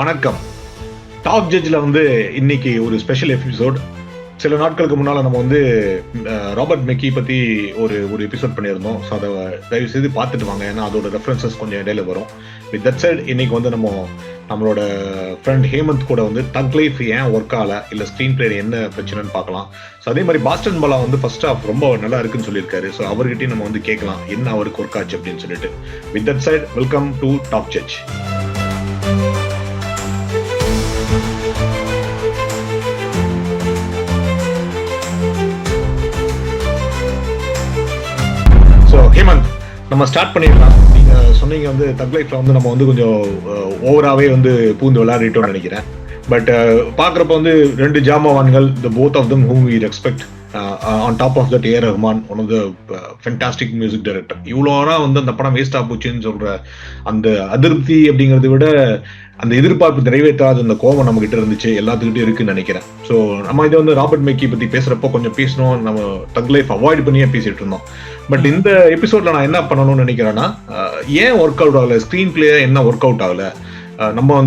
வணக்கம். டாப் ஜட்ஜ்ல இன்னைக்கு ஒரு ஸ்பெஷல் எபிசோட். சில நாட்களுக்கு முன்னால நம்ம ராபர்ட் மெக்கி பத்தி ஒரு ஒரு எபிசோட் பண்ணியிருந்தோம். ஸோ அதை தயவு செய்து பார்த்துட்டு வாங்க. ஏன்னா அதோட ரெஃபரன்சஸ் கொஞ்சம் இடையில வரும். வித் தட் சைட் இன்னைக்கு நம்மளோட ஃப்ரெண்ட் ஹேமந்த் கூட தக் லைஃப் ஏன் ஒர்க் ஆகல, இல்லை ஸ்க்ரீன் பிளே என்ன பிரச்சனைன்னு பார்க்கலாம். ஸோ அதே மாதிரி பாஸ்டன் பாலா ஃபர்ஸ்ட் ஹாஃப் ரொம்ப நல்லா இருக்குன்னு சொல்லியிருக்காரு. ஸோ அவர்கிட்டயும் நம்ம கேட்கலாம் என்ன அவருக்கு ஒர்க் ஆச்சு அப்படின்னு சொல்லிட்டு. With that side welcome to top judge. So Hemanth, நம்ம ஸ்டார்ட் பண்ணிடலாம். நீங்க சொன்னீங்க தக் லைஃப்ல நம்ம கொஞ்சம் ஓவராகவே பூந்து விளையாடிட்டோம்னு நினைக்கிறேன். பட் பார்க்குறப்ப ரெண்டு ஜாமவான்கள், the both of them whom we respect. On top of that A R Rahman, one of the fantastic music director. இவ்வளோ நேரம் அந்த படம் வேஸ்ட் ஆகுச்சுன்னு சொல்ற அந்த அதிருப்தி அப்படிங்கிறத விட அந்த எதிர்பார்ப்பு நிறைவேற்றாத அந்த கோபம் நம்ம கிட்ட இருந்துச்சு, எல்லாத்துக்கிட்டும் இருக்குன்னு நினைக்கிறேன். ஸோ நம்ம இதை ராபர்ட் மெக்கி பத்தி பேசுறப்போ கொஞ்சம் பேசணும், நம்ம தக் லைஃப் அவாய்ட் பண்ணியே பேசிட்டு இருந்தோம். பட் இந்த எபிசோட்ல நான் என்ன பண்ணணும்னு நினைக்கிறேன்னா, ஏன் ஒர்க் அவுட் ஆகல, ஸ்கிரீன் பிளே என்ன ஒர்க் அவுட் ஆகல. நம்ம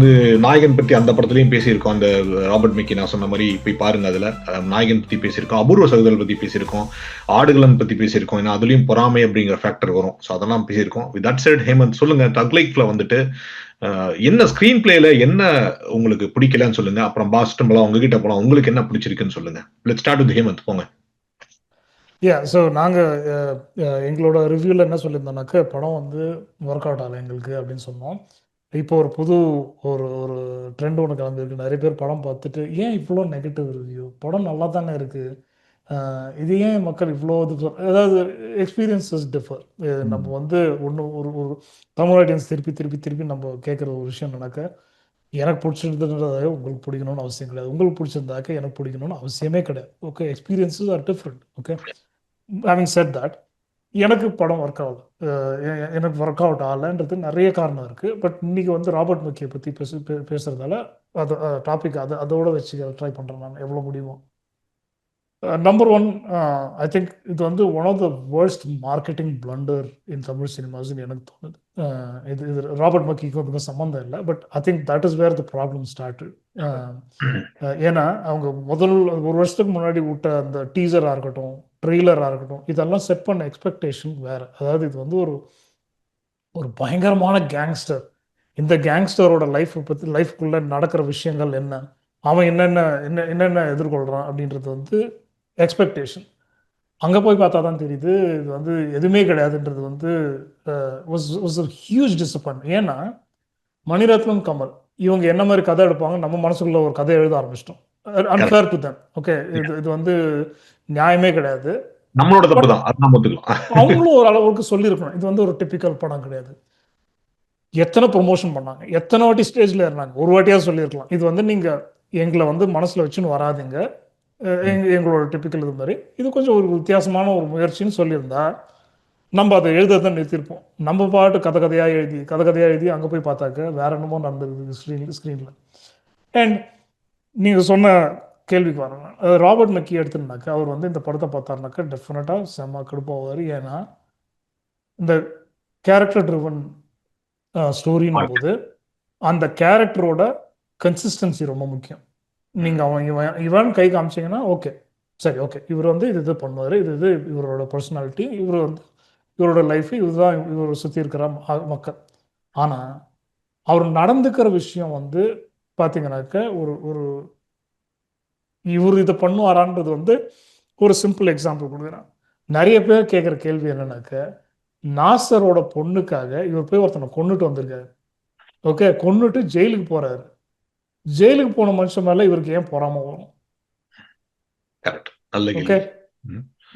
நாயகன் பத்தி அந்த படத்துலயும் பேசியிருக்கோம். அந்த ராபர்ட் மெக்கி நான் சொன்ன மாதிரி போய் பாருங்க. அதுல நாயகன் பத்தி பேசியிருக்கோம், அபூர்வ சகோதரர் பத்தி பேசியிருக்கோம், ஆடுகளன் பத்தி பேசியிருக்கோம். ஏன்னா அதுலயும் பொறாமை அப்படிங்கிற ஃபேக்டர் வரும். ஸோ அதெல்லாம் பேசியிருக்கோம். வித் தட் சைட் ஹேமந்த், சொல்லுங்க தக் லைஃப்ல என்ன ஸ்கிரீன் பிளேல என்ன உங்களுக்கு பிடிக்கலன்னு சொல்லுங்க. அப்புறம் பாஸ்டன் பாலா உங்ககிட்ட போலாம், உங்களுக்கு என்ன பிடிச்சிருக்குன்னு சொல்லுங்க. லெட்ஸ் ஸ்டார்ட் வித் ஹேமந்த், போங்க. ஸோ நாங்கள் எங்களோட ரிவ்யூவில் என்ன சொல்லியிருந்தோம்னாக்க, படம் ஒர்க் அவுட் ஆகலை எங்களுக்கு அப்படின்னு சொன்னோம். இப்போ ஒரு புது ஒரு ஒரு ட்ரெண்ட் ஒன்று கிளம்பிருக்கு. நிறைய பேர் படம் பார்த்துட்டு ஏன் இவ்வளோ நெகட்டிவ் ரிவ்யூ, படம் நல்லா தானே இருக்குது, இது ஏன் மக்கள் இவ்வளோ இது, அதாவது எக்ஸ்பீரியன்ஸஸ் டிஃபர். நம்ம ஒன்று ஒரு ஒரு தமிழ் ஆடியன்ஸ் திருப்பி திருப்பி திருப்பி நம்ம கேட்குற ஒரு விஷயம் என்னன்னாக்க, எனக்கு பிடிச்சிருந்ததுன்றதாக உங்களுக்கு பிடிக்கணும்னு அவசியம் கிடையாது, உங்களுக்கு பிடிச்சிருந்தாக்க எனக்கு பிடிக்கணும்னு அவசியமே கிடையாது. Okay, experiences are different. Okay, having set that, எனக்கு படம் ஒர்க் ஆகுது, எனக்கு ஒர்க் அவுட் ஆகலைன்றது நிறைய காரணம் இருக்குது. பட் இன்றைக்கி ராபர்ட் மெக்கியை பற்றி பேசுகிறதால அது டாபிக் அதோட வச்சு ட்ரை பண்ணுறேன் நான் எவ்வளோ முடியுமோ. நம்பர் ஒன், ஐ திங்க் இது one of the worst marketing blunder in Tamil சினிமாஸ்ன்னு எனக்கு தோணுது. இது ராபர்ட் மக்கிக்கு அதுக்கும் சம்மந்தம் இல்லை, but I think that is where the problem started. ஏன்னா அவங்க ஒரு வருஷத்துக்கு முன்னாடி விட்ட அந்த டீசராக இருக்கட்டும், ட்ரெய்லராக இருக்கட்டும், இதெல்லாம் செட் பண்ண எக்ஸ்பெக்டேஷன் வேறு. அதாவது இது ஒரு பயங்கரமான கேங்ஸ்டர். இந்த கேங்ஸ்டரோட லைஃப்குள்ளே நடக்கிற விஷயங்கள் என்ன, அவன் என்னென்ன எதிர்கொள்கிறான் அப்படின்றது எக்ஸ்பெக்டேஷன். அங்கே போய் பார்த்தா தான் தெரியுது இது எதுவுமே கிடையாதுன்றது வாஸ் a ஹியூஜ் டிசப்பாயின்ட். ஏன்னா மணிரத்னம், கமல் இவங்க என்ன மாதிரி கதை எடுப்பாங்க, நம்ம மனசுக்குள்ள ஒரு கதை எழுத ஆரம்பிச்சிட்டோம். Unfair to them. ஓகே, இது நியாயமே கிடையாது. நம்மளோட தப்பு தான், அவங்களும் ஒரு அளவுக்கு சொல்லியிருக்கணும், இது ஒரு டிபிக்கல் படம் கிடையாது. எத்தனை ப்ரொமோஷன் பண்ணாங்க, எத்தனை வாட்டி ஸ்டேஜில் ஏறினாங்க, ஒரு வாட்டியாக சொல்லியிருக்கலாம் இது நீங்கள் எங்களை மனசில் வச்சுன்னு வராதிங்க, எங்களோட டிப்பிக்கல் இது மாதிரி இது கொஞ்சம் ஒரு வித்தியாசமான ஒரு முயற்சின்னு சொல்லியிருந்தா நம்ம அதை எழுதுறதை நிறுத்திருப்போம். நம்ம பாட்டு கதை கதையாக எழுதி அங்கே போய் பார்த்தாக்க வேற என்னமோ நடந்திருக்கு ஸ்க்ரீனில். அண்ட் நீங்கள் சொன்ன கேள்விக்கு வரணும், ராபர்ட் மெக்கி எடுத்துனாக்க அவர் இந்த படத்தை பார்த்தாருனாக்கா டெஃபினட்டாக செம்ம கடுப்பாவார். ஏன்னா இந்த கேரக்டர் ட்ரிவன் ஸ்டோரின்னும் போது அந்த கேரக்டரோட கன்சிஸ்டன்சி ரொம்ப முக்கியம். நீங்கள் இவன் கை காமிச்சிங்கன்னா ஓகே, சரி, ஓகே, இவர் இது பண்ணுவார், இது இவரோட பர்சனாலிட்டி, இவரோட லைஃப், இதுதான் இவர் சுற்றி இருக்கிற மக்கள். ஆனால் அவர் நடந்துக்கிற விஷயம் பார்த்தீங்கன்னாக்க ஒரு இவர் இதை பண்ணுவாரான்றது ஒரு சிம்பிள் எக்ஸாம்பிள் கொடுக்குறேன். நிறைய பேர் கேட்குற கேள்வி என்னன்னாக்க, நாசரோட பொண்ணுக்காக இவர் போய் ஒருத்தனை கொண்டுட்டு வந்திருக்காரு. ஓகே, கொண்டுட்டு ஜெயிலுக்கு போறாரு. ஜெயிலுக்கு போன மனுஷன் மேல இவருக்கு ஏன் பொறாம வரும்? ஓகே,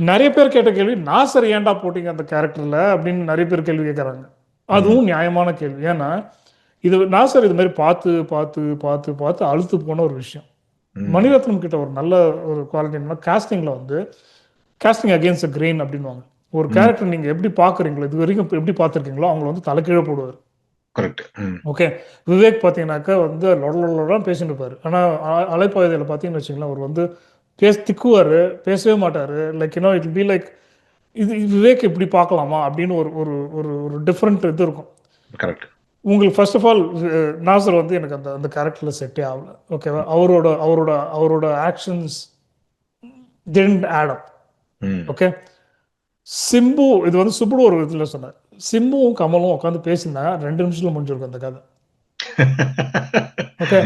நிறைய பேர் கேட்ட கேள்வி, நாசர் ஏன்டா போட்டீங்க அந்த கேரக்டர்ல அப்படின்னு நிறைய பேர் கேள்வி கேட்கறாங்க. அதுவும் நியாயமான கேள்வி. ஏன்னா இது நாசர் இது மாதிரி பார்த்து பார்த்து பார்த்து பார்த்து அழுத்து போன ஒரு விஷயம். மணிரத்னம் கிட்ட ஒரு நல்ல ஒரு குவாலிட்டி என்னன்னா, காஸ்டிங்ல காஸ்டிங் அகேன்ஸ்ட் த கிரெயின் அப்படின்வாங்க. ஒரு கேரக்டர் நீங்க எப்படி பாக்குறீங்களோ, இது வரைக்கும் எப்படி பார்த்துருக்கீங்களோ அவங்களை தலைக்கீழ போடுவார். ஓகே, விவேக் பார்த்தீங்கன்னாக்கா லொடலொடலாம் பேசிட்டு இருப்பாரு. ஆனால் அலைப்பாயுதையில் பார்த்தீங்கன்னு வச்சுங்களேன், அவர் திக்குவார், பேசவே மாட்டார். லைக் இட் பி லைக் இது விவேக் இப்படி பார்க்கலாமா அப்படின்னு ஒரு ஒரு ஒரு டிஃப்ரெண்ட் இது இருக்கும். உங்களுக்கு ஃபர்ஸ்ட் ஆஃப் ஆல் நாசர் வந்து எனக்கு அந்த அந்த கேரக்டரில் செட்டே ஆகல. ஓகேவா? அவரோட அவரோட அவரோட ஆக்ஷன்ஸ் didn't add up. ம். ஓகே. சிம்பு இது வந்து சுப்புடு ஒரு இதில் சொன்னார். சிம்புவும் கமலும் உட்காந்து பேசினா 2 நிமிஷத்துல முடிஞ்சிருக்கும் அந்த கதை. ஓகே.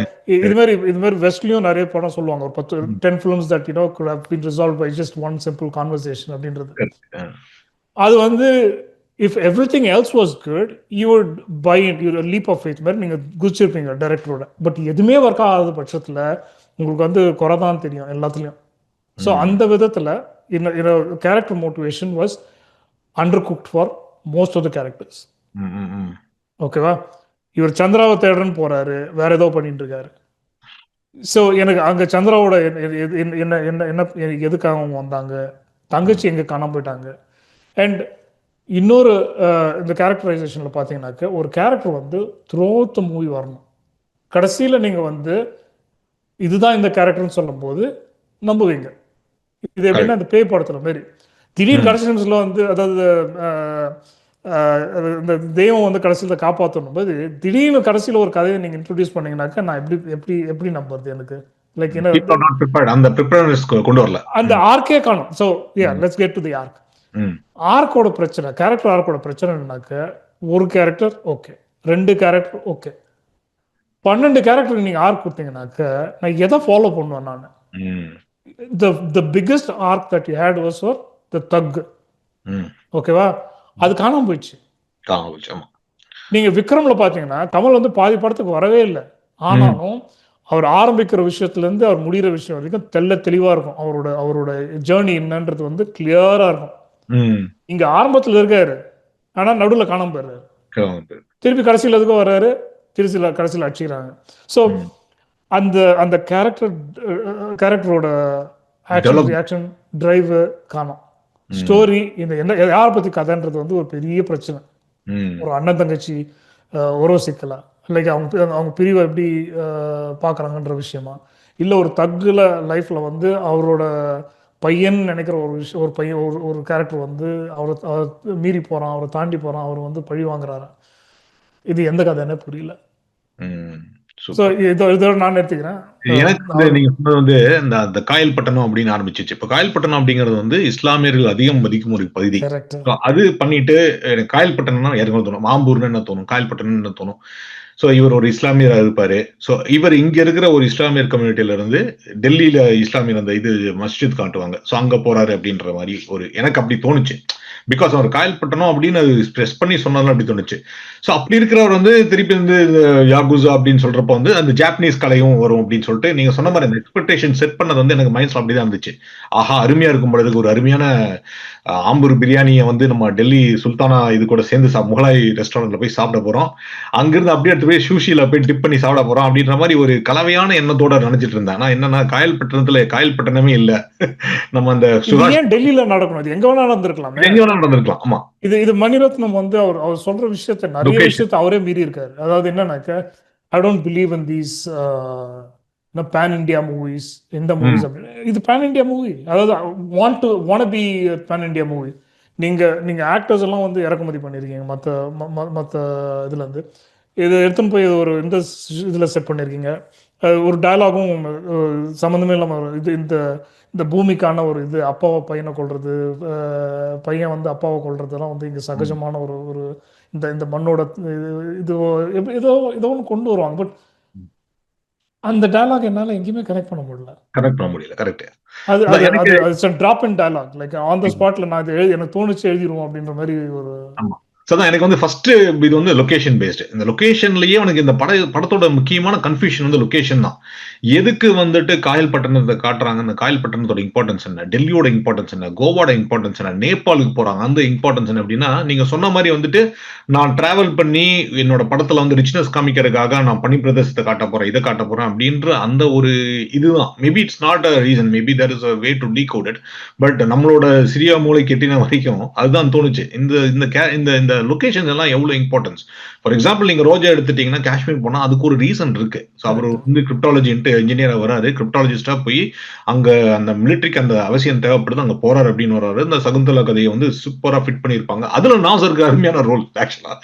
இது மாதிரி வெஸ்ட்லயும் நிறைய படம் சொல்லுவாங்க. ஒரு 10 films that could have been resolved by just one simple conversation அப்படின்றது. அது வந்து if everything else was good, you would buy it, you would leap of faith மாதிரி நீங்க குதிச்சிருப்பீங்க டைரக்டரோட. பட் எதுவுமே ஒர்க் ஆகாத பட்சத்துல உங்களுக்கு வந்து குறை தான் தெரியும் எல்லாத்துலயும். ஸோ அந்த விதத்துல character motivation was undercooked for most of the characters. ஓகேவா? இவர் சந்திராவை தேடுறன்னு போறாரு, வேற ஏதோ பண்ணிட்டு இருக்காரு. ஸோ எனக்கு அங்க சந்திராவோட என்ன என்ன என்ன எதுக்காக அவங்க வந்தாங்க, தங்கச்சி எங்க காணாம போயிட்டாங்க. அண்ட் இன்னொரு இந்த கேரக்டரைசேஷனில் பார்த்தீங்கன்னாக்க ஒரு கேரக்டர் வந்து த்ரோத் மூவி வரணும். கடைசியில் நீங்கள் வந்து இதுதான் இந்த கேரக்டர்னு சொல்லும்போது நம்புவீங்க. இது எப்படின்னா அந்த பேய் படத்துல மாரி திடீர் கடைசி நிமிஷத்தில் வந்து அதாவது இந்த தெய்வம் வந்து கடைசியில் காப்பாற்றணும் போது திடீர்னு கடைசியில் ஒரு கதையை நீங்கள் இன்ட்ரடியூஸ் பண்ணீங்கன்னாக்கா நான் எப்படி எப்படி எப்படி நம்புறது? எனக்கு லைக் அந்த ஆர்க்கே காணும். So let's get to the arc. ஆர்க்கோட பிரச்சனை, கேரக்டர் ஆர்க்கோட பிரச்சனைனாக்க ஒரு கேரக்டர் ஓகே, 2 கேரக்டர் ஓகே, 12 கேரக்டருக்கு நீங்க ஆர்க் கொடுத்தீங்கன்னாக்க நான் எதை ஃபாலோ பண்ணுவேன்? நான் the biggest arc that you had was for the thug. ஓகேவா? அது காணாம போயிடுச்சு. நீங்க விக்ரம்ல பாத்தீங்கன்னா கமல் வந்து பாதி படத்துக்கு வரவே இல்லை. ஆனாலும் அவர் ஆரம்பிக்கிற விஷயத்துல இருந்து அவர் முடிகிற விஷயம் வரைக்கும் தெளிவா இருக்கும். அவரோட ஜேர்னி என்னன்றது வந்து கிளியரா இருக்கும். இங்க ஆரம்பத்துல இருக்காரு, ஆனா நடுவில் காணாம போயிடுறாரு. திருப்பி கடைசியில் எதுக்கும் வர்றாரு, கடைசியில் அடிச்சுக்கிறாங்க. ஸோ அந்த அந்த கேரக்டரோட ஆக்ஷன் ரியாக்ஷன் டிரைவ் காணும். ஸ்டோரி இந்த என்ன யாரை பத்தி கதைன்றது வந்து ஒரு பெரிய பிரச்சனை. ஒரு அண்ணன் தங்கச்சி உறவு சிக்கலா, லைக் அவங்க பிரிவை எப்படி பார்க்குறாங்கன்ற விஷயமா, இல்லை ஒரு தக்குல லைஃப்ல வந்து அவரோட பையன் நினைக்கிற ஒரு விஷயம், ஒரு பையன் ஒரு கேரக்டர் வந்து அவரை மீறி போகிறான், அவரை தாண்டி போகிறான், அவர் வந்து பழி வாங்குறாரு. இது எந்த கதைன்னு புரியல. ஸோ இதோட நான் எடுத்துக்கிறேன். எனக்கு நீங்க சொன்னது வந்து இந்த காயல்பட்டணம் அப்படின்னு ஆரம்பிச்சிச்சு. இப்போ காயல்பட்டணம் அப்படிங்கிறது வந்து இஸ்லாமியர்கள் அதிகம் மதிக்கும் ஒரு பகுதி. அது பண்ணிட்டு எனக்கு காயல்பட்டணம்னா இறங்க தோணும், மாம்பூர்னு என்ன தோணும், காயல்பட்டணம்னு என்ன தோணும். ஸோ இவர் ஒரு இஸ்லாமியராக இருப்பாரு. ஸோ இவர் இங்க இருக்கிற ஒரு இஸ்லாமியர் கம்யூனிட்டியில இருந்து டெல்லியில இஸ்லாமியர் அந்த இது மஸ்ஜித் காட்டுவாங்க. ஸோ அங்க போறாரு அப்படின்ற மாதிரி ஒரு எனக்கு அப்படி தோணுச்சு. பிகாஸ் அவர் காயல்பட்டணும் அப்படின்னு ஸ்ட்ரெஸ் பண்ணி சொன்னாலும் அப்படி தோணுச்சு. ஸோ அப்படி இருக்கிறவர் வந்து திருப்பி வந்து யாகுசா அப்படின்னு சொல்றப்ப வந்து அந்த ஜாப்பனீஸ் கலையும் வரும் அப்படின்னு சொல்லிட்டு நீங்க சொன்ன மாதிரி அந்த எக்ஸ்பெக்டேஷன் செட் பண்ணது வந்து எனக்கு மைண்ட்ஸ்ல அப்படிதான் இருந்துச்சு. ஆஹா, அருமையா இருக்கும் பொழுதுக்கு ஒரு அருமையான ஆம்பூர் பிரியாணியை வந்து நம்ம டெல்லி சுல்தானா இது கூட சேர்ந்து முகலாய் ரெஸ்டாரண்ட்ல போய் சாப்பிட போறோம், அங்கிருந்து அப்படியே எடுத்து போய் சூஷியில போய் டிப் பண்ணி சாப்பிட போறோம் அப்படின்ற மாதிரி ஒரு கலவையான எண்ணத்தோட நினைச்சிட்டு இருந்தேன். ஆனா என்னன்னா காயல்பட்டணத்துல காயல்பட்டணமே இல்ல. நம்ம அந்த டெல்லியில நடக்கணும், எங்க வேணா நடந்திருக்கலாம், எங்க வேணா நடந்திருக்கலாம். ஆமா, இது மணிரத்னம் வந்து அவர் சொல்ற விஷயத்த நிறைய விஷயத்த அவரே மீறி இருக்காரு. அதாவது என்னன்னாக்க I don't believe in these pan India movies, இந்த மூவிஸ் இது பேன் இண்டியா மூவி. அதாவது wannabe pan India movie. நீங்க ஆக்டர்ஸ் எல்லாம் வந்து இறக்குமதி பண்ணிருக்கீங்க மற்ற இதுல இருந்து, இது எடுத்துன்னு போய் ஒரு இந்த இதுல செட் பண்ணிருக்கீங்க. ஒரு டயலாகும் சம்மந்தமே இல்லாமல் இது இந்த பூமிக்கான ஒரு இது அப்பாவை பையனை கொள்றது, பையன் வந்து அப்பாவை கொள்றதுலாம் வந்து இங்கே சகஜமான ஒரு இந்த மண்ணோட இது ஏதோ ஒன்று கொண்டு வருவாங்க. பட் அந்த டயலாக் என்னால் எங்கேயுமே கனெக்ட் பண்ண முடியல. கரெக்ட். அது drop in dialogue, like on the ஸ்பாட்ல நான் இது எனக்கு தோணுச்சு எழுதிடுவோம் அப்படின்ற மாதிரி ஒரு. ஸோ தான் எனக்கு வந்து ஃபர்ஸ்ட் இது வந்து லொகேஷன் பேஸ்டு. இந்த லொகேஷன்லயே எனக்கு இந்த படத்தோட முக்கியமான கன்ஃபியூஷன் வந்து லொகேஷன் தான். எதுக்கு வந்துட்டு காயல்பட்டணத்தை காட்டுறாங்க, அந்த காயல்பட்டணத்தோட இம்பார்ட்டன்ஸ் என்ன, டெல்லியோட இம்பார்ட்டன்ஸ் என்ன, கோவாட இம்பார்ட்டன்ஸ் என்ன, நேபாளுக்கு போறாங்க அந்த இம்பார்ட்டன்ஸ் என்ன அப்படின்னா, நீங்க சொன்ன மாதிரி வந்துட்டு நான் டிராவல் பண்ணி என்னோட படத்துல வந்து ரிச்னஸ் காமிக்கிறதுக்காக நான் பனி பிரதேசத்தை காட்ட போறேன், இதை காட்ட போறேன் அப்படின்ற அந்த ஒரு இதுதான். Maybe it's not a reason, maybe there is a way to decode it. But நம்மளோட சிறிய மூளைக்கு எட்டின வரைக்கும் அதுதான் தோணுச்சு. இந்த இந்த லொகேஷன் எல்லாம் எவ்வளவு இம்பார்ட்டன்ஸ். ஃபார் எக்ஸாம்பிள் நீங்க ரோஜா எடுத்துட்டீங்கன்னா காஷ்மீர் போனா அதுக்கு ஒரு ரீசன் இருக்கு. ஸோ அவர் வந்து கிரிப்டாலஜி இன்ஜினியரா வராரு, கிரிப்டாலஜிஸ்டா போய் அங்க அந்த மிலிட்டரிக்கு அந்த அவசியம் தேவைப்படுது, அங்க போறாரு அப்படின்னு வர்றாரு. இந்த சகுந்தலா கதையை வந்து சூப்பரா ஃபிட் பண்ணியிருப்பாங்க. அதுல நாசருக்கு அருமையான ரோல் ஆக்சுவலா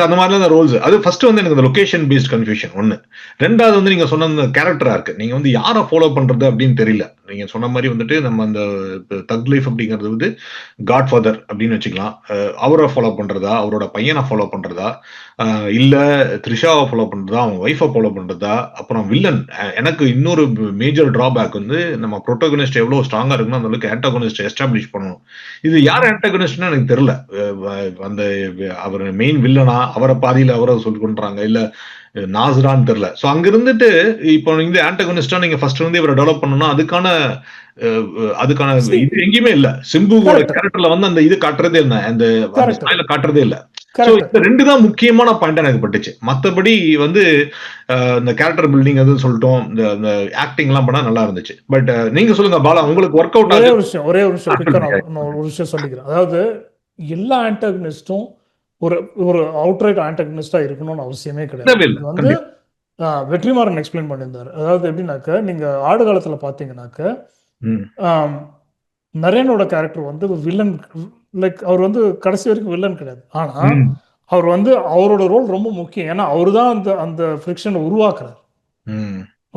அந்த மாதிரிலாம் ரோல்ஸ். அது ஃபர்ஸ்ட் வந்து எனக்கு லொகேஷன் பேஸ்ட் கன்ஃபியூஷன் ஒன்னு. ரெண்டாவது வந்து நீங்க சொன்ன அந்த கேரக்டரா இருக்கு, நீங்க வந்து யாரை ஃபாலோ பண்றது அப்படின்னு தெரியல. நீங்க சொன்ன மாதிரி வந்துட்டு நம்ம அந்த தக் லைஃப் அப்படிங்கிறது வந்து காட்ஃபாதர் அப்படின்னு வச்சுக்கலாம். அவரை ஃபாலோ பண்றதா, அவரோட பையனை ஃபாலோ பண்றதா, இல்ல த்ரிஷாவை ஃபாலோ பண்றதா, அவங்க ஒய்ஃபை ஃபாலோ பண்றதா. அப்புறம் வில்லன், எனக்கு இன்னொரு மேஜர் டிராபேக் வந்து நம்ம ப்ரோட்டோகனிஸ்ட் எவ்வளவு ஸ்ட்ராங்கா இருக்குன்னு அந்த அளவுக்கு ஆன்டகனிஸ்ட் எஸ்டாப்ளிஷ் பண்ணணும். இது யார் ஆன்டகனிஸ்ட்னு எனக்கு தெரியல. அந்த அவர் மெயின் வில்லனா, அவரை பாதியில அவரை சொல்லி கொண்டுறாங்க, இல்ல நாசரான்னு தெரியல. சோ அங்க இருந்துட்டு இப்போ இந்த ஆன்டகனிஸ்டா நீங்க ஃபர்ஸ்ட் வந்து இவரை டெவலப் பண்ணணும்னா அதுக்கான இது எங்கேயுமே இல்ல. சிம்புவோட கேரக்டர்ல வந்து அந்த இது காட்டுறதே இல்ல, அந்த ஸ்டைல காட்டுறதே இல்ல. சோ இந்த ரெண்டு தான் முக்கியமான பாயிண்ட் எனக்கு பட்டுச்சு. மத்தபடி வந்து இந்த கேரக்டர் பில்டிங் எதுவும் சொல்லிட்டோம், இந்த ஆக்டிங் எல்லாம் பண்ணா நல்லா இருந்துச்சு. பட் நீங்க சொல்லுங்க பாலா, உங்களுக்கு ஒர்க் அவுட் ஆகுது? ஒரே ஒரு விஷயம் சொல்லிக்கிறேன். அதாவது எல்லா ஆன்டகனிஸ்டும் ஒரு ஒரு அவுட்ரைட் ஆன்டகனிஸ்டா இருக்கணும்னு அவசியமே கிடையாது. இது வந்து வெற்றிமாறன் எக்ஸ்பிளைன் பண்ணியிருந்தாரு. அதாவது எப்படின்னாக்க, நீங்க ஆடு காலத்துல பாத்தீங்கன்னாக்க நரேனோட கேரக்டர் வந்து வில்லன், லைக் அவர் வந்து கடைசி வரைக்கும் வில்லன் கிடையாது. ஆனா அவர் வந்து அவரோட ரோல் ரொம்ப முக்கியம். ஏன்னா அவரு தான் அந்த அந்த ஃப்ரிக்ஷனை உருவாக்குறாரு.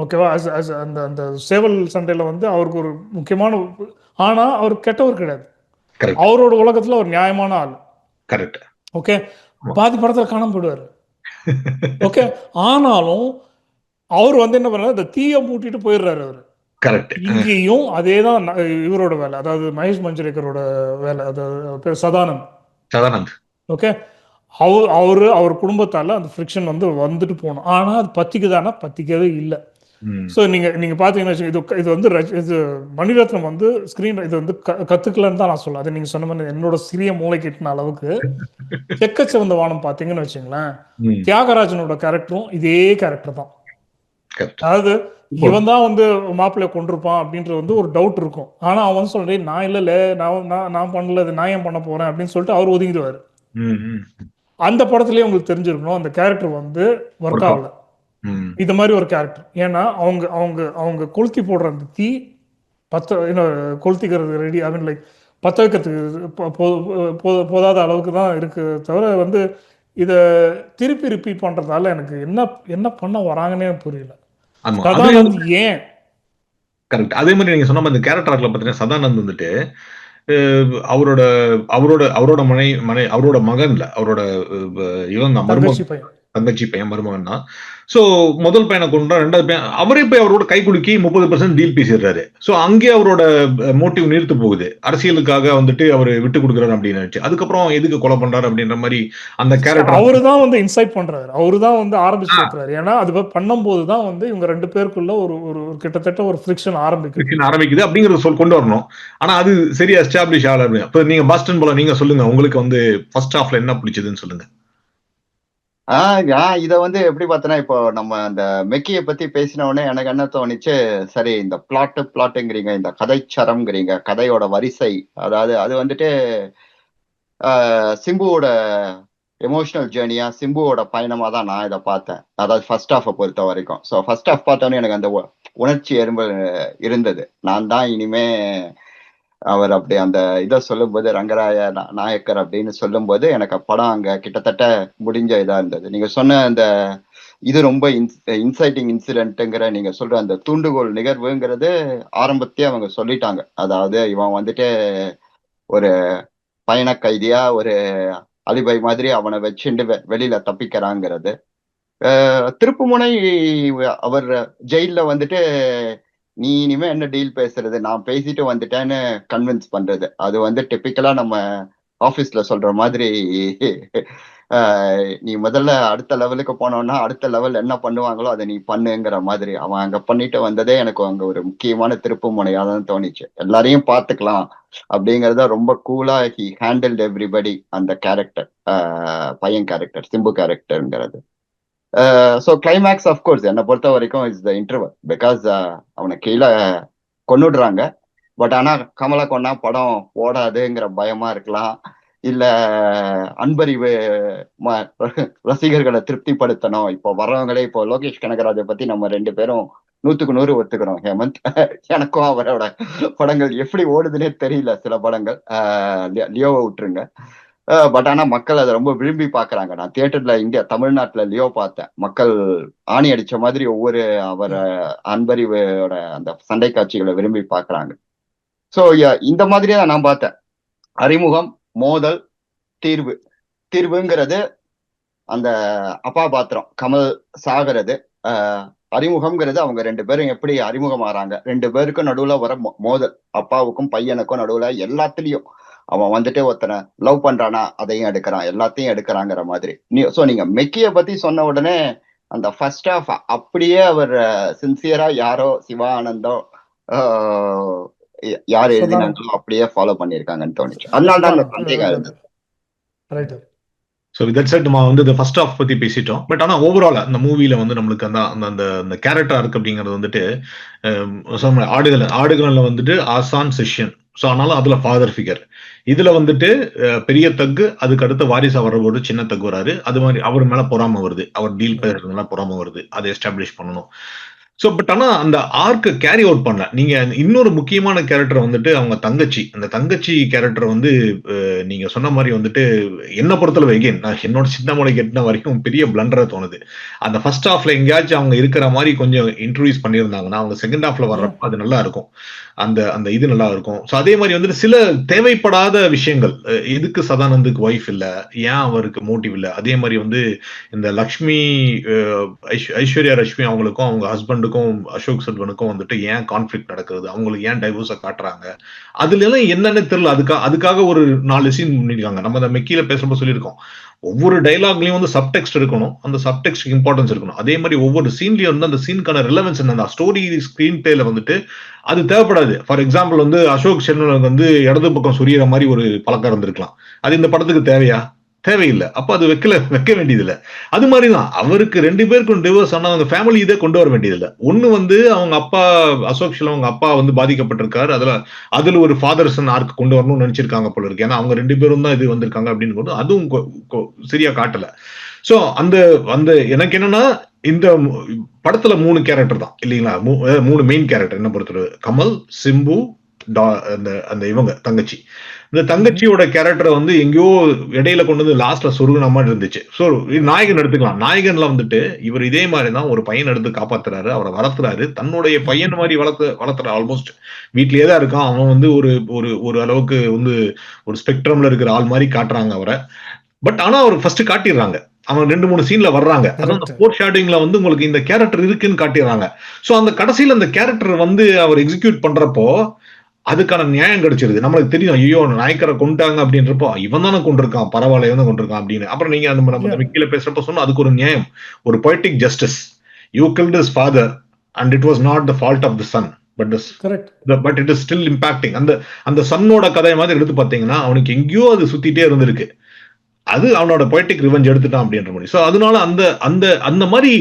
ஓகேவா? அந்த அந்த சேவல் சண்டையில வந்து அவருக்கு ஒரு முக்கியமான, ஆனா அவர் கெட்டவர் கிடையாது. அவரோட உலகத்துல ஒரு நியாயமான ஆள். கரெக்ட். ஓகே, பாதி படத்துல காணாம போயிடுவாரு. ஓகே, ஆனாலும் அவர் வந்து என்ன பண்ணாரு, இந்த தீய மூட்டிட்டு போயிடுறாரு அவரு. கரெக்ட். இங்கேயும் அதேதான் இவரோட வேலை, அதாவது மகேஷ் மஞ்சரேக்கரோட வேலை, அதாவது சதானந்த். ஓகே, அவர் குடும்பத்தால அந்த ஃப்ரிக்ஷன் வந்து வந்துட்டு போகணும். ஆனா அது பத்திக்குதானா? பத்திக்கவே இல்லை. ஸோ நீங்க பாத்தீங்கன்னா இது வந்து இது மணிரத்னம் வந்து ஸ்கிரீன் இது வந்து கத்துக்கலன்னு தான் நான் சொல்ல. அது நீங்க சொன்ன மாதிரி என்னோட சிறிய மூளை கிட்டின அளவுக்கு செக்கச்சவந்த வானம் பாத்தீங்கன்னு வச்சுங்களேன், தியாகராஜனோட கேரக்டரும் இதே கேரக்டர் தான். அதாவது இவன் தான் வந்து மாப்பிள்ளைய கொண்டிருப்பான் அப்படின்ற வந்து ஒரு டவுட் இருக்கும். ஆனா அவன் வந்து சொல்றேன், நான் இல்ல நான் பண்ணல, நான் ஏன் பண்ண போறேன் அப்படின்னு சொல்லிட்டு அவர் ஒதுங்கிடுவாரு. அந்த படத்துலயே உங்களுக்கு தெரிஞ்சிருக்கணும், அந்த கேரக்டர் வந்து ஒர்க் ஆகல. இது மாதிரி ஒரு கேரக்டர். ஏன்னா அவங்க அவங்க அவங்க கொளுத்தி போடுற அந்த தீ கொளுத்திக்கிறது ரெடி, ஐ மீன் லைக் பத்த வைக்கிறதுக்கு போதாத அளவுக்கு தான் இருக்கு தவிர வந்து இதை திருப்பி ரிப்பீட் பண்றதால எனக்கு என்ன பண்ண வராங்கன்னே புரியல. சதானந்த் ஏன்? கரெக்ட். அதே மாதிரி நீங்க சொன்ன மாதிரி கேரக்டர் ஆர்க்ல பாத்தீங்கன்னா சதானந்த் வந்துட்டு அவரோட அவரோட அவரோட அவரோட மகன்ல அவரோட இவன் தான் தங்கச்சி பையன் மருமகன் தான். சோ முதல் பையனை கொண்டா, ரெண்டாவது பையன் அவரே போய் அவரோட கை குலுக்கி 30% டீல் பேசிடுறாரு. சோ அங்கே அவரோட மோட்டிவ் நிறுத்து போகுது. அரசியலுக்காக வந்துட்டு அவர் விட்டு கொடுக்குறாரு அப்படின்னு நினைச்சு அதுக்கப்புறம் எதுக்கு கொலை பண்றாரு அப்படின்ற மாதிரி அந்த கேரக்டர் அவரு தான் வந்து இன்சைட் பண்றாரு, அவரு தான் வந்து ஆரம்பிச்சிருக்காரு. ஏன்னா அது பண்ணும்போது தான் வந்து இவங்க ரெண்டு பேருக்குள்ள ஒரு ஒரு கிட்டத்தட்ட ஒரு ஃப்ரிக்ஷன் ஆரம்பிக்குது அப்படிங்கறத கொண்டு வரணும். ஆனா அது சரியா எஸ்டாப்ளிஷ் ஆகல. இப்ப நீங்க பாஸ்டன் போல நீங்க சொல்லுங்க, உங்களுக்கு வந்து ஃபர்ஸ்ட் ஹாஃப்ல என்ன பிடிச்சதுன்னு சொல்லுங்க. இத வந்து எப்படி பார்த்தேன்னா, இப்போ நம்ம அந்த மெக்கிய பத்தி பேசின உடனே எனக்கு என்ன தோணுச்சு, சரி இந்த பிளாட்டுங்கிறீங்க, இந்த கதைச்சரம்ங்கிறீங்க, கதையோட வரிசை, அதாவது அது வந்துட்டு சிம்புவோட எமோஷனல் ஜேர்னியா, சிம்புவோட பயணமா தான் நான் இதை பார்த்தேன். அதாவது ஃபர்ஸ்ட் ஹாஃபை பொறுத்த வரைக்கும். ஸோ ஃபர்ஸ்ட் ஹாஃப் பார்த்தோன்னே எனக்கு அந்த உணர்ச்சி இருந்தது. நான் தான் இனிமே அவர் அப்படி அந்த இதை சொல்லும்போது, ரங்கராய நாயக்கர் அப்படின்னு சொல்லும்போது எனக்கு படம் அங்க கிட்டத்தட்ட முடிஞ்ச இதா இருந்தது. நீங்க சொன்ன அந்த இது ரொம்ப இன்சைட்டிங் இன்சிடென்ட்ங்கிற நீங்க சொல்ற அந்த தூண்டுகோல் நிகழ்வுங்கிறது ஆரம்பத்தையே அவங்க சொல்லிட்டாங்க. அதாவது இவன் வந்துட்டு ஒரு பயண கைதியா ஒரு அலிபை மாதிரி அவனை வச்சுட்டு வெளியில தப்பிக்கிறாங்கிறது. திருப்புமுனை அவர் ஜெயில வந்துட்டு நீ இனிமே என்ன டீல் பேசுறது, நான் பேசிட்டு வந்துட்டேன்னு கன்வின்ஸ் பண்றது, அது வந்து டிப்பிக்கலா நம்ம ஆபீஸ்ல சொல்ற மாதிரி நீ முதல்ல அடுத்த லெவலுக்கு போனோம்னா அடுத்த லெவல் என்ன பண்ணுவாங்களோ அதை நீ பண்ணுங்கிற மாதிரி அவன் அங்க பண்ணிட்டு வந்ததே எனக்கு அங்க ஒரு முக்கியமான திருப்பு முனையா தான் தோணிச்சு. எல்லாரையும் பார்த்துக்கலாம் அப்படிங்கறத ரொம்ப கூலா ஹி ஹேண்டில்ட் எவ்ரிபடி. அந்த கேரக்டர், பையன் கேரக்டர், சிம்பு கேரக்டர்ங்கிறது. ஸோ கிளைமேக்ஸ் அஃப்கோர்ஸ் என்னை பொறுத்த வரைக்கும் இஸ் த இன்டர்வல். பிகாஸ் அவனை கீழே கொன்னுடுறாங்க. பட் ஆனா கமலை கொண்டா படம் ஓடாதுங்கிற பயமா இருக்கலாம். இல்ல அன்பறிவு ரசிகர்களை திருப்திப்படுத்தணும். இப்போ வர்றவங்களே இப்போ லோகேஷ் கனகராஜை பத்தி நம்ம 2 பேரும் 100க்கு 100 ஒத்துக்கிறோம் ஹேமந்த். எனக்கும் அவரோட படங்கள் எப்படி ஓடுதுன்னே தெரியல. சில படங்கள் லியோவை விட்டுருங்க. பட் ஆனா மக்கள் அதை ரொம்ப விரும்பி பாக்குறாங்க. நான் தியேட்டர்ல தமிழ்நாட்டுல லியோ பார்த்தேன். மக்கள் ஆணி அடிச்ச மாதிரி ஒவ்வொரு அவர் அன்பறிவோட அந்த சண்டை காட்சிகளை விரும்பி பாக்குறாங்க. சோ இந்த மாதிரியே தான் நான் பார்த்தேன். அறிமுகம், மோதல், தீர்வு. தீர்வுங்கிறது அந்த அப்பா பாத்திரம் கமல் சாகிறது. அறிமுகம்ங்கிறது அவங்க 2 பேரும் எப்படி அறிமுகம் ஆறாங்க, 2 பேருக்கும் நடுவுல வர மோதல், அப்பாவுக்கும் பையனுக்கும் நடுவுல எல்லாத்துலயும் அவன் வந்துட்டு ஒருத்தனை லவ் பண்றானா அதையும் எடுக்கிறான், எல்லாத்தையும் எடுக்கிறாங்கிற மாதிரி. நீங்க மெக்கிய பத்தி சொன்ன உடனே அந்த ஃபர்ஸ்ட் ஹாஃப் அப்படியே அவர் சின்சியரா யாரோ சிவா ஆனந்தோ யார் எழுதினாங்களோ அப்படியே ஃபாலோ பண்ணிருக்காங்கன்னு தோணுச்சு. அதனாலதான் அந்த சந்தேகம் இருந்தது. ஸோ வித் தட் செட் நம்ம வந்து இந்த ஃபர்ஸ்ட் ஆஃப் பத்தி பேசிட்டோம். பட் ஆனால் ஓவரால் அந்த மூவில வந்து நம்மளுக்கு அந்த அந்த அந்த கேரக்டர் இருக்கு அப்படிங்கிறது வந்துட்டு ஆடுகளம்ல வந்துட்டு ஆசான் சிஷ்யன். ஸோ அதனால அதுல ஃபாதர் ஃபிகர். இதுல வந்துட்டு பெரிய தக்கு, அதுக்கு அடுத்த வாரிசா வர்ற ஒரு சின்ன தக்கு வராரு. அது மாதிரி அவர் மேல பொறாம வருது, அவர் டீல் பேசுறதுனால பொறாம வருது, அதை எஸ்டாப்ளிஷ் பண்ணணும். ஸோ பட் ஆனால் அந்த ஆர்க்கு கேரி அவுட் பண்ணல. நீங்க இன்னொரு முக்கியமான கேரக்டர் வந்துட்டு அவங்க தங்கச்சி. அந்த தங்கச்சி கேரக்டர் வந்து நீங்க சொன்ன மாதிரி வந்துட்டு என்ன பொறுத்தளவு எகெயின் நான் என்னோட சின்ன மூளை கெட்டின வரைக்கும் பெரிய பிளண்டரா தோணுது. அந்த ஃபர்ஸ்ட் ஹாஃப்ல எங்கேயாச்சும் அவங்க இருக்கிற மாதிரி கொஞ்சம் இன்ட்ரோடியூஸ் பண்ணியிருந்தாங்கன்னா அவங்க செகண்ட் ஹாஃப்ல வர்றப்ப அது நல்லா இருக்கும். அந்த அந்த இது நல்லா இருக்கும். ஸோ அதே மாதிரி வந்துட்டு சில தேவைப்படாத விஷயங்கள், எதுக்கு சதானந்துக்கு ஒய்ஃப் இல்ல, ஏன் அவருக்கு மோட்டிவ் இல்ல, அதே மாதிரி வந்து இந்த லக்ஷ்மி ஐஸ்வர்யா ரஷ்மி அவங்களுக்கும் அவங்க ஹஸ்பண்டுக்கும் அசோக் செல்வனுக்கும் வந்துட்டு ஏன் கான்ஃபிளிக்ட் நடக்குது, அவங்களுக்கு ஏன் டைவர்ஸை காட்டுறாங்க, அதுல எல்லாம் என்னன்னு தெரியல. அதுக்காக ஒரு 4 சீன் பண்ணிருக்காங்க. நம்ம அந்த மெக்கியில பேசுறப்ப சொல்லியிருக்கோம், ஒவ்வொரு டைலாக்லயும் வந்து சப்டெக்ஸ்ட் இருக்கணும், அந்த சப்டெக்ஸ்ட் இம்பார்ட்டன்ஸ் இருக்கணும். அதே மாதிரி ஒவ்வொரு சீன்லயும் வந்து அந்த சீனுக்கான ரிலவன்ஸ் என்ன, ஸ்டோரி ஸ்கிரீன் பிளேல வந்துட்டு அது தேவைப்படாது. ஃபார் எக்ஸாம்பிள் வந்து அசோக் செல்வனுக்கு வந்து இடது பக்கம் சொரியற மாதிரி ஒரு பழக்கம் இருந்திருக்கலாம். அது இந்த படத்துக்கு தேவையா? தேவையில்லை. அப்ப அது வைக்க வேண்டியதில்லை. அது மாதிரிதான் அவருக்கு 2 பேருக்கும் டிவோர்ஸ் ஆனா அவங்க ஃபேமிலி இதை கொண்டு வர வேண்டியதில்லை. ஒண்ணு வந்து அவங்க அப்பா அசோக் செல்வன் அவங்க அப்பா வந்து பாதிக்கப்பட்டிருக்காரு, அதுல ஒரு ஃபாதர் சன் ஆர்க் கொண்டு வரணும்னு நினைச்சிருக்காங்க போல இருக்கு. ஏன்னா அவங்க 2 பேரும் தான் இது வந்திருக்காங்க அப்படின்னு போது அதுவும் சரியா காட்டல. சோ அந்த அந்த எனக்கு என்னன்னா இந்த படத்துல 3 கேரக்டர் தான் இல்லைங்களா, 3 மெயின் கேரக்டர் என்ன பொறுத்தவரை, கமல், சிம்பு, அந்த இவங்க தங்கச்சி. இந்த தங்கச்சியோட கேரக்டரை வந்து எங்கேயோ இடையில கொண்டு வந்து லாஸ்ட்ல சொருகுன மாதிரி இருந்துச்சு. ஸோ நாயகன் எடுத்துக்கலாம். நாயகன்ல வந்துட்டு இவர் இதே மாதிரி தான் ஒரு பையன் எடுத்து காப்பாத்துறாரு, அவரை வளர்த்துறாரு, தன்னுடைய பையன் மாதிரி வளர்த்துறாரு. ஆல்மோஸ்ட் வீட்லயே தான் இருக்கான் அவன். வந்து ஒரு அளவுக்கு வந்து ஒரு ஸ்பெக்ட்ரம்ல இருக்கிற ஆள் மாதிரி காட்டுறாங்க அவரை. பட் ஆனா அவர் ஃபர்ஸ்ட் காட்டிடுறாங்க, அவன் 2-3 சீன்ல வர்றாங்க. அந்த ஃபோர் ஷேடிங்ல வந்து உங்களுக்கு இந்த கேரக்டர் இருக்குன்னு காட்டிடுறாங்க. சோ அந்த கடைசியில அந்த கேரக்டர் வந்து அவர் எக்ஸிக்யூட் பண்றப்போ அதுக்கான நியாயம் கிடைச்சிருது. நம்மளுக்கு தெரியும், ஐயோ நாயக்கரை கொண்டுட்டாங்க அப்படின்றப்போ இவன் தானே கொண்டிருக்கான், பரவாயில்ல இவன் தான் கொண்டிருக்கான் அப்படின்னு. அப்புறம் நீங்க நம்ம விக்கில பேசுறப்ப சொன்னா அதுக்கு ஒரு நியாயம், ஒரு poetic justice. You killed his father and it was not the fault of the son, but it is still impacting. அந்த சன்னோட கதை மாதிரி எடுத்து பார்த்தீங்கன்னா அவனுக்கு எங்கேயோ அது சுத்திட்டே இருந்திருக்கு, அது அவனோட பொய்டிக் ரிவெஞ்ச் எடுத்துட்டான் அப்படின்ற மாதிரி. ஸோ அதனால அந்த அந்த அந்த மாதிரி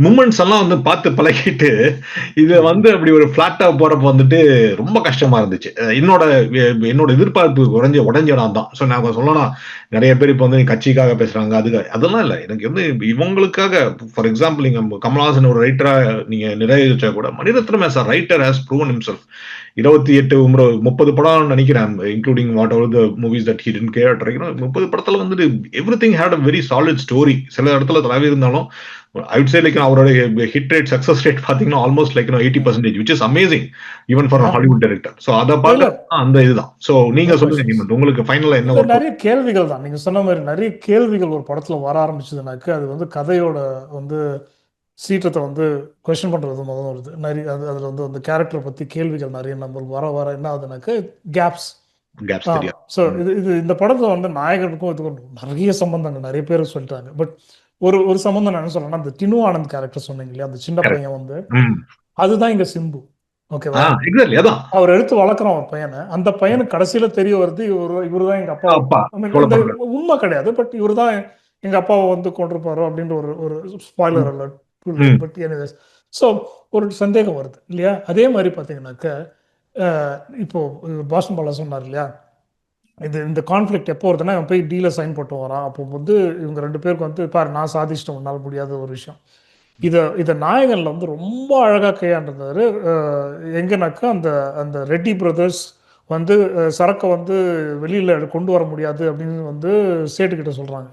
மூமெண்ட்ஸ் எல்லாம் வந்து பார்த்து பழகிட்டு இது வந்து அப்படி ஒரு பிளாட்டா போறப்ப வந்துட்டு ரொம்ப கஷ்டமா இருந்துச்சு. என்னோட எதிர்பார்ப்பு உடஞ்ச இடம் தான். ஸோ நான் சொல்லணும், நிறைய பேர் இப்போ வந்து கட்சிக்காக பேசுறாங்க, அதெல்லாம் இல்லை. எனக்கு வந்து இவங்களுக்காக, ஃபார் எக்ஸாம்பிள் நீங்க கமல்ஹாசன் ஒரு ரைட்டரா நீங்க நிறைவேற்றா கூட, Mani Ratnam as a writer has proven himself. 28-30 படம் நினைக்கிறேன், including whatever the movies that he didn't care. 30 படத்துல வந்துட்டு everything had a very solid story. சில இடத்துல தடவி இருந்தாலும் I would say like அவரோட ஹிட் ரேட், சக்சஸ் ரேட் பாத்தீங்கன்னா almost like 80%, which is amazing even for a Hollywood director. So அத பார்க்க அந்த இதுதான். சோ நீங்க சொல்லுங்க, உங்களுக்கு ஃபைனலா என்ன? நிறைய கேள்விகள் தான் நீங்க சொன்ன மாதிரி, நிறைய கேள்விகள் ஒரு படத்துல வர ஆரம்பிச்சதுனாக்க அது வந்து கதையோட வந்து சீற்றத்தை வந்து கொஸ்டின் பண்றது முதல்ல வருது. நிறைய அதுல வந்து அந்த கேரக்டரை பத்தி கேள்விகள் நிறைய நம்மளுக்கு வர என்ன ஆகுதுனாக்க கேப்ஸ். ஸோ இது இந்த படத்துல வந்து நாயகனுக்கும் இதுக்கும் நிறைய சம்பந்தங்கள் நிறைய பேர் சொல்லிட்டாங்க. பட் ஒரு சம்பந்தம் நான் என்ன சொல்றேன்னா, அந்த டினு ஆனந்த் கேரக்டர் சொன்னீங்க இல்லையா, அந்த சின்ன பையன் வந்து அதுதான் இங்க சிம்பு. ஓகேவா, அவர் எடுத்து வளர்க்குறோம் ஒரு பையனை. அந்த பையனுக்கு கடைசியில தெரிய வருது இவருதான் எங்க அப்பா. உண்மை கிடையாது, பட் இவருதான் எங்க அப்பாவை வந்து கொண்டிருப்பாரோ அப்படின்ற ஒரு spoiler alert. But anyways, so ஒரு சந்தேகம் வருது இல்லையா. அதே மாதிரி பார்த்தீங்கன்னாக்க இப்போ பாஸ்டன் பாலா சொன்னார் இல்லையா, இந்த கான்ஃப்ளிக்ட் எப்போ வருதுன்னா அவன் போய் டீல சைன் போட்டு வரான். அப்போ வந்து இவங்க 2 பேருக்கு வந்து பாரு நான் சாதிச்சிட்டேன் உன்னால் முடியாத ஒரு விஷயம். இதை நாயகன்ல வந்து ரொம்ப அழகாக கையாண்டிருந்தாரு. எங்கனாக்கா அந்த அந்த ரெட்டி பிரதர்ஸ் வந்து சரக்கை வந்து வெளியில கொண்டு வர முடியாது அப்படின்னு வந்து சேட்டுக்கிட்ட சொல்றாங்க.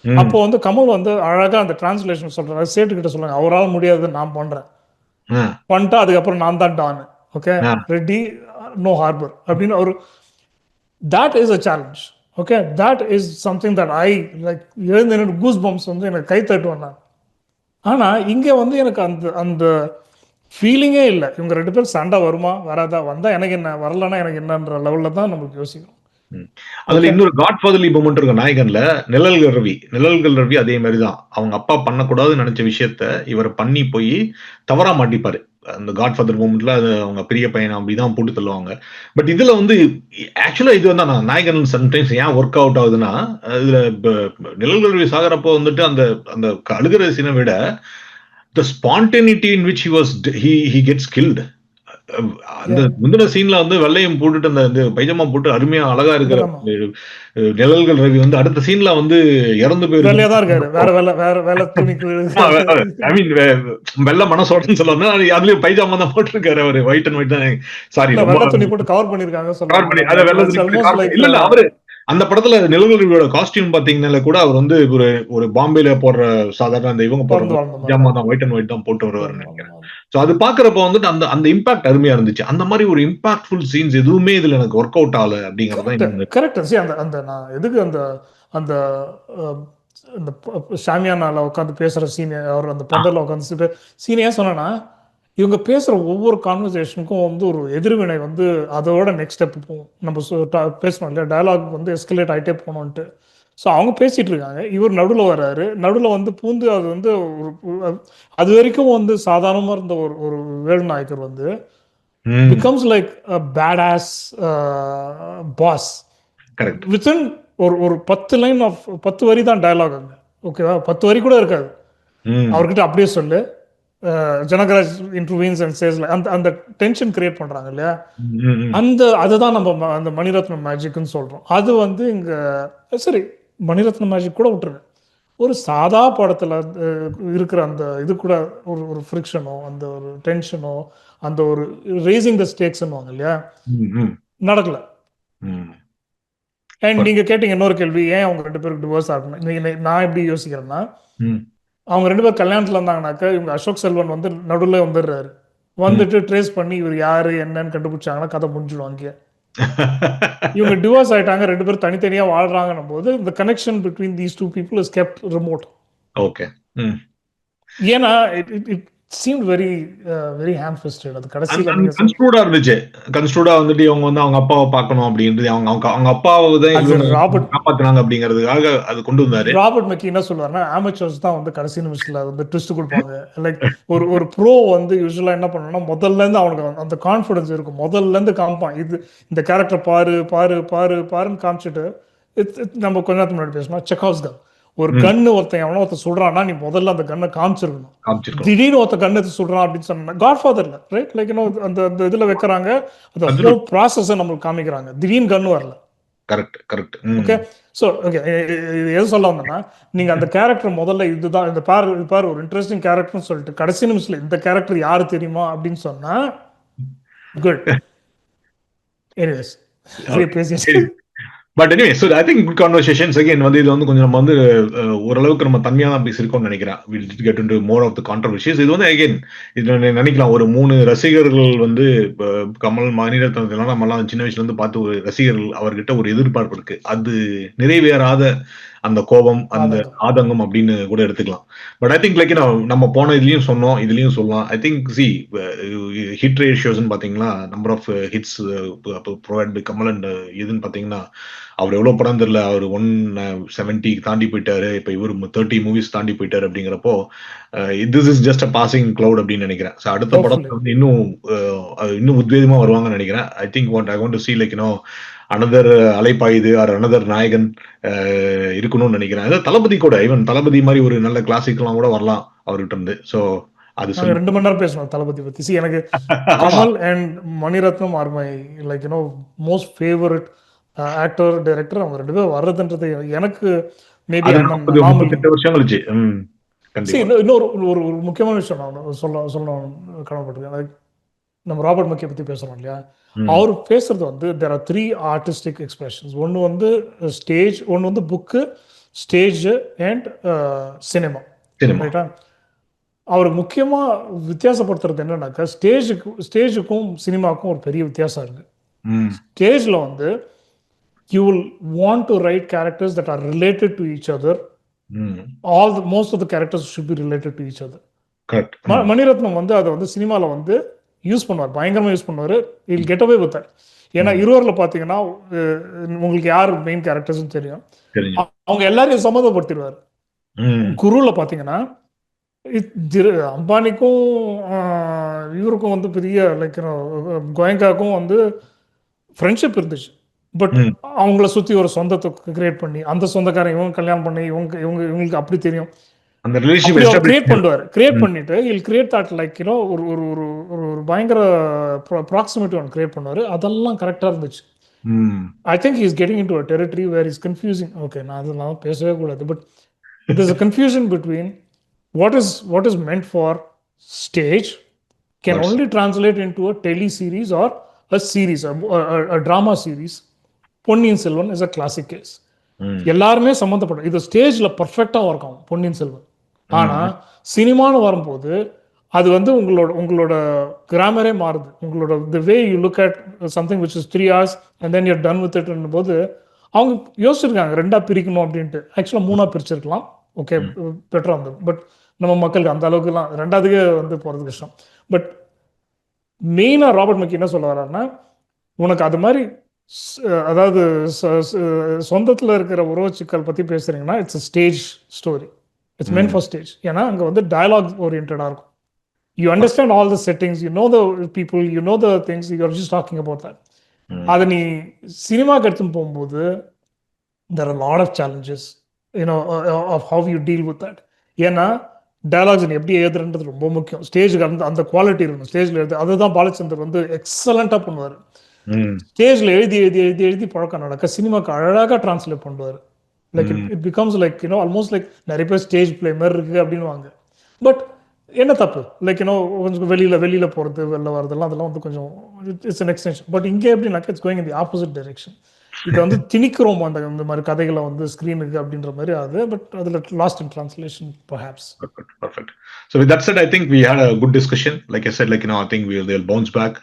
அப்போ வந்து கமல் வந்து அழகா அந்த டிரான்ஸ்லேஷன் சொல்றாரு. சேட்டுக்கிட்ட சொல்றாங்க அவரால் முடியாது நான் பண்றேன் பண்ணிட்டா அதுக்கப்புறம் நான் தான் டான். ஓகே ரெட்டி நோ ஹார்பர் அப்படின்னு ஒரு that is a challenge. Okay, that is something that I like. எழுந்து எனக்கு கூஸ் பம்ப்ஸ் வந்து எனக்கு கை தட்டுவேன் நான். ஆனால் இங்கே வந்து எனக்கு அந்த அந்த ஃபீலிங்கே இல்லை. இவங்க 2 பேரும் சண்டை வருமா வராதா, வந்தால் எனக்கு என்ன, வரலன்னா எனக்கு என்னன்ற லெவலில் தான் நமக்கு யோசிக்கணும். அதுல இன்னொரு காட்ஃபாதர்லி மூமெண்ட் இருக்கு நாயகன்ல. நிழல்கள் ரவி அதே மாதிரிதான். அவங்க அப்பா பண்ணக்கூடாதுன்னு நினைச்ச விஷயத்த இவர் பண்ணி போய் தவறா மாட்டிப்பாரு. அந்த காட்ஃபாதர் மூமெண்ட்ல அது அவங்க பெரிய பையனை அப்படிதான் போட்டு தள்ளுவாங்க. பட் இதுல வந்து ஆக்சுவலா இது வந்து நாயகன் சம்டைம்ஸ் ஏன் ஒர்க் அவுட் ஆகுதுன்னா, இதுல நிழல்கள் ரவி சாகரப்போ வந்துட்டு அந்த அந்த அழுகிற சீனை விட the spontaneity in which he gets killed. அந்த முந்தின சீன்ல வந்து வெள்ளையும் போட்டுட்டு அந்த பைஜாமா போட்டு அருமையா அழகா இருக்கிற நிழல்கள் ரவி வந்து அடுத்த சீன்ல வந்து இறந்து வெள்ள மனசோடன்னு சொல்லுவாங்க. அதுலயும் பைஜாமா தான் போட்டிருக்காரு அவரு. ஒயிட் அண்ட் ஒயிட் தான். சாரி, துணி போட்டு கவர் பண்ணிருக்காங்க. இல்ல இல்ல அவரு அந்த படத்துல நிழல்கள் ரவியோட காஸ்டியூம் பாத்தீங்கன்னா கூட அவர் வந்து ஒரு பாம்பேல போடுற சாதாரண அந்த இவங்க போடுற பைஜாமா தான், ஒயிட் அண்ட் ஒயிட் தான் போட்டு வருவாருன்னு நினைக்கிறேன். சோ அது பாக்குறப்ப வந்துட்டு அந்த அந்த இம்பாக்ட் அருமையா இருந்துச்சு. அந்த மாதிரி ஒரு இம்பாக்ட்ஃபுல் சீன்ஸ் எதுவுமே இதுல எனக்கு ஒர்க் அவுட் ஆகல அப்படிங்கறத. கரெக்ட். அந்த நான் எதுக்கு அந்த அந்த அந்த ஷாமியானால உட்காந்து பேசுற சீன், அவர் அந்த பந்தல்ல உட்காந்து சீனையா சொன்னா, இவங்க பேசுகிற ஒவ்வொரு கான்வர்சேஷனுக்கும் வந்து ஒரு எதிர்வினை வந்து அதோட நெக்ஸ்ட் ஸ்டெப் போகும். நம்ம பேசணும் இல்லையா, டயலாக் வந்து எஸ்கலேட் ஆகிட்டே போகணுன்ட்டு. ஸோ அவங்க பேசிகிட்டு இருக்காங்க, இவர் நடுவில் வர்றாரு. நடுவில் வந்து பூந்து அது வந்து ஒரு அது வரைக்கும் வந்து சாதாரணமாக இருந்த ஒரு ஒரு வேலுநாயக்கர் வந்து becomes like badass boss. Within ஒரு 10 லைன் ஆஃப் 10 வரி தான் டயலாக் அங்கே. ஓகேவா, 10 வரி கூட இருக்காது. அவர்கிட்ட அப்படியே சொல்லு, ஜனகராஜ் இன்டர்வீன்ஸ் அண்ட் சேஸ் அந்த டென்ஷன் கிரியேட் பண்றாங்க இல்லையா, அதுதான் நம்ம அந்த மணிரத்னம் மேஜிக்னு சொல்றோம். அது வந்து இங்க சரி மணிரத்னம் மேஜிக் கூட விட்டுருங்க, ஒரு சாதா படத்துல இருக்கிற அந்த இது கூட ஒரு ஃப்ரிக்ஷனோ அந்த ஒரு டென்ஷனோ அந்த ஒரு ரேசிங் த ஸ்டேக்ஸ்ன்னுவாங்க இல்லையா, நடக்கல. அண்ட் நீங்க கேட்டீங்க இன்னொரு கேள்வி, ஏன் அவங்க 2 பேருக்கு டிவோர்ஸ் ஆகணும். நான் எப்படி யோசிக்கிறேன்னா, அவங்க 2 பேர் கல்யாணத்துல இருந்தாங்கனாக்கா இவங்க அசோக் செல்வன் வந்து நடுவில் வந்துடுறாரு. வந்துட்டு ட்ரேஸ் பண்ணி இவர் யாரு என்னன்னு கண்டுபிடிச்சாங்கன்னா கதை முடிஞ்சிடும் அங்கே. இவங்க டிவோர்ஸ் ஆயிட்டாங்க, 2 பேரும் தனித்தனியா வாழ்றாங்கன்னும் போது இந்த connection between these 2 people is kept remote. Okay. ஏன்னா it seemed very very ham-fisted. அது கடைசில கன்ஸ்ட்ரூடா இருந்துச்சு. கன்ஸ்ட்ரூடா வந்துட்டு இவங்க வந்து அவங்க அப்பாவை பார்க்கணும் அப்படின்றது, அவங்க அப்பாவை தான் ராபர்ட் காப்பாத்துறாங்க அப்படிங்கிறதுக்காக அது கொண்டு வந்தாரு. ராபர்ட் மெக்கி என்ன சொல்லுவாருன்னா, அமெச்சர்ஸ் தான் வந்து கடைசி நிமிஷத்துல வந்து ட்விஸ்ட் கொடுப்பாங்க. லைக் ஒரு ப்ரோ வந்து யூஸ்வலா என்ன பண்ணணும்னா முதல்ல இருந்து அவனுக்கு அந்த கான்ஃபிடன்ஸ் இருக்கும், முதல்ல இருந்து காமிப்பான், இது இந்த கேரக்டர் பாரு பாரு பாரு பாருன்னு காமிச்சிட்டு. நம்ம கொஞ்ச நேரத்துக்கு முன்னாடி பேசணும் செக்ஹாவ்ஸ் கன். ஒரு கன்னு ஒருத்தன் சொல்றான்னா நீ முதல்ல அந்த கண்ணை காமிச்சிருக்கணும். திடீர்னு ஒருத்த கண்ணை சொல்றான் அப்படின்னு சொன்னா காட்ஃபாதர்ல ரைட் லைக் அந்த இதுல வைக்கிறாங்க, அந்த ப்ராசஸ் நம்மளுக்கு காமிக்கிறாங்க. திடீர்னு கன்னு வரல. கரெக்ட். ஓகே. ஸோ ஓகே, எது சொல்ல வந்தேன்னா, நீங்க அந்த கேரக்டர் முதல்ல இதுதான் இந்த பாரு ஒரு இன்ட்ரெஸ்டிங் கேரக்டர்னு சொல்லிட்டு கடைசி நிமிஷத்துல இந்த கேரக்டர் யாரு தெரியுமா அப்படின்னு சொன்னா குட். எனிவேஸ் பேசி but anyway, so I think good conversations. Again வந்து இது வந்து கொஞ்சம் நம்ம வந்து ஓரளவுக்கு நம்ம தன்மையாக தான் பேசியிருக்கோம்னு நினைக்கிறேன். Will get into more of the controversies. இது வந்து அகைன் இது நினைக்கலாம், ஒரு 3 ரசிகர்கள் வந்து கமல் மணிரத்னத்தினால நம்மலாம் சின்ன வயசுல இருந்து பார்த்து ஒரு ரசிகர்கள் அவர்கிட்ட ஒரு எதிர்பார்ப்பு இருக்கு, அது நிறைவேறாத அந்த கோபம் அந்த ஆதங்கம் அப்படின்னு கூட எடுத்துக்கலாம். பட் ஐ திங்க் லைக் நம்ம போன இதுலயும் சொன்னோம், இதுலயும் சொல்லலாம். ஐ திங்க் ஹிட் ரேஷியோஸ்ன்னு பாத்தீங்கன்னா, number of hits provide by Kamal and இதுன்னு பாத்தீங்கன்னா, அவர் எவ்வளவு படம் தெரியல, அவர் 170 தாண்டி போயிட்டாரு, இப்ப இவர் 30 மூவிஸ் தாண்டி போயிட்டாரு. அப்படிங்கிறப்போ this is just a passing cloud அப்படின்னு நினைக்கிறேன். ஸோ அடுத்த படத்துல வந்து இன்னும் உத்வேகமா வருவாங்கன்னு நினைக்கிறேன். I think what I want to see like another Alaipayuthey or another Nayakan இருக்கணும்னு நினைக்கிறேன். அதாவது தளபதி கூட, ஈவன் தளபதி மாதிரி ஒரு நல்ல கிளாசிக்லாம் கூட வரலாம் அவர்கிட்ட இருந்து. ஸோ அது 2 மணி நேரம் பேசணும் தளபதி பத்தி. எனக்கு Kamal and Mani Ratnam are my like most favourite actor director அவங்க 2 பேரும் வர்றதுன்றது எனக்கு மேபி அது ஐ 38 வருஷம் கழிச்சு. கண்டிப்பா. இன்னொரு ஒரு ஒரு முக்கியமான விஷயம் நான் சொல்லணும் கடமைப்பட்டிருக்கேன். Like, நம்ம ராபர்ட் மக்கியை பற்றி பேசுகிறோம் இல்லையா, அவர் பேசுறது வந்து there are 3 ஆர்டிஸ்டிக் எக்ஸ்பிரஷன்ஸ். ஒன்று வந்து ஸ்டேஜ், ஒன்று வந்து புக்கு, ஸ்டேஜ் அண்ட் சினிமா. ரைட்டா? அவர் முக்கியமாக வித்தியாசப்படுத்துறது என்னன்னாக்கா ஸ்டேஜுக்கும் சினிமாவுக்கும் ஒரு பெரிய வித்தியாசம் இருக்கு. ஸ்டேஜில் வந்து you will want to write characters that are related to each other. Most of the characters should be related to each other. Correct. Mani Ratnam வந்து அதை வந்து சினிமாவில் வந்து யூஸ் பண்ணுவார், பயங்கரமாக யூஸ் பண்ணுவார். இல் கெட் அவே வித் தட். ஏன்னா இருவரில் பார்த்தீங்கன்னா உங்களுக்கு யார் மெயின் கேரக்டர்ஸ்னு தெரியும், அவங்க எல்லாரையும் சம்மந்தப்படுத்திடுவார். குருவில் பார்த்தீங்கன்னா அம்பானிக்கும் இவருக்கும் வந்து பெரிய லைக் கோயங்காக்கும் வந்து ஃப்ரெண்ட்ஷிப் இருந்துச்சு. பட் அவங்கள சுற்றி ஒரு சொந்தத்தை கிரியேட் பண்ணி அந்த சொந்தக்காரன் இவங்க கல்யாணம் பண்ணி இவங்களுக்கு அப்படி தெரியும், அந்த ரிலேஷன்ஷிப் கிரியேட் பண்ணிட்டு இல் கிரியேட் தட் லைக் ஒரு ஒரு ஒரு ஒரு பயங்கர ப்ராக்சிமிட்டி ஒன்று கிரியேட் பண்ணுவார். அதெல்லாம் கரெக்டாக இருந்துச்சு. I think is getting into a territory where is confusing. Okay, நான் அதெல்லாம் பேசவே கூடாது. But it is a confusion between what is meant for stage can only translate into a tele-series or a series, a drama series. Ponniyin Selvan is a classic case. எல்லாருமே சம்மந்தப்பட்ட இது ஸ்டேஜில் பர்ஃபெக்டாக work ஆகும் பொன்னியின் செல்வன். ஆனால் சினிமான்னு வரும்போது அது வந்து உங்களோட கிராமரே மாறுது. உங்களோட the way you look at something which is 3 hours and then you're done with it போது அவங்க யோசிச்சிருக்காங்க 2ஆக பிரிக்கணும் அப்படின்ட்டு. ஆக்சுவலாக 3ஆக பிரிச்சிருக்கலாம். ஓகே, பெட்டராக இருந்தது. பட் நம்ம மக்களுக்கு அந்த அளவுக்குலாம் 2ஆவதுக்கே வந்து போகிறது கஷ்டம். பட் மெயினாக ராபர்ட் மக்கி என்ன சொல்ல வர்றாருன்னா, உனக்கு அது மாதிரி அதாவது சொந்தத்தில் இருக்கிற உறவு சிக்கல் பற்றி பேசுகிறீங்கன்னா it's a stage story. It's meant for stage. ஏன்னா அங்கே வந்து டயலாக் ஓரியன்டாக இருக்கும். You understand all the settings, you know the people, you know the things, you are just talking about that. அதை நீ சினிமாக்கு எடுத்துன்னு போகும்போது there are a lot of challenges, of how you deal with that. ஏன்னா dialogues நீ எப்படி எழுதுறன்றது ரொம்ப முக்கியம். ஸ்டேஜுக்கு அந்த குவாலிட்டி இருக்கணும் ஸ்டேஜில் எழுது. அதுதான் பாலச்சந்தர் வந்து எக்ஸலண்ட்டாக பண்ணுவார். ஸ்டேஜில் எழுதி பழக்கம் நடக்க சினிமாவுக்கு அழகாக டிரான்ஸ்லேட் பண்ணுவார். Like it becomes like almost like நிறைய பேர் ஸ்டேஜ் பிளே மாதிரி இருக்குது அப்படின்வாங்க. பட் என்ன தப்பு, லைக் கொஞ்சம் வெளியில் போகிறது வெளில வரதெல்லாம் அதெல்லாம் வந்து கொஞ்சம் இட்ஸ் அன் எக்ஸ்டென்ஷன். பட் இங்கே எப்படின்னாக்கா it's going in the opposite direction. இதை வந்து திணிக்கிறோம் இந்த மாதிரி கதைகளை வந்து ஸ்க்ரீனுக்கு அப்படின்ற மாதிரி ஆகுது. பட் அதில் last in translation perhaps. Perfect. So with that said, I think we had a good discussion. Like I said, I think they'll bounce back.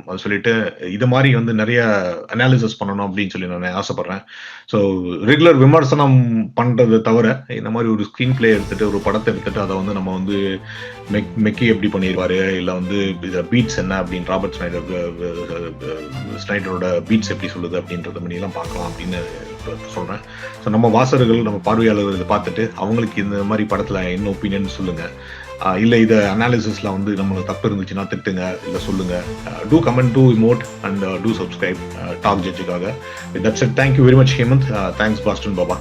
அது சொல்லிட்டு இது மாதிரி வந்து நிறைய அனாலிசிஸ் பண்ணணும் அப்படின்னு சொல்லி நான் ஆசைப்படுறேன். ஸோ ரெகுலர் விமர்சனம் பண்ணுறது தவிர இந்த மாதிரி ஒரு ஸ்க்ரீன் பிளே எடுத்துட்டு ஒரு படத்தை எடுத்துட்டு அதை வந்து நம்ம வந்து மெக்கி எப்படி பண்ணிடுவாரு, இல்லை வந்து பீட்ஸ் என்ன அப்படின்னு ராபர்ட் ஸ்னைடரோட பீட்ஸ் எப்படி சொல்லுது அப்படின்றத மணியெல்லாம் பார்க்கலாம் அப்படின்னு சொல்கிறேன். ஸோ நம்ம வாசகர்கள், நம்ம பார்வையாளர்கள் இதை பார்த்துட்டு அவங்களுக்கு இந்த மாதிரி படத்தில் என்ன ஒப்பீனியன் சொல்லுங்கள். இல்லை இதை அனாலிசிஸில் வந்து நம்மளுக்கு தப்பு இருந்துச்சுன்னா திட்டுங்க, இல்லை சொல்லுங்கள். To comment, to emote and to subscribe talk ஜட்ஜுக்காக. That's it. Thank you very much Hemanth. Thanks Boston Baba.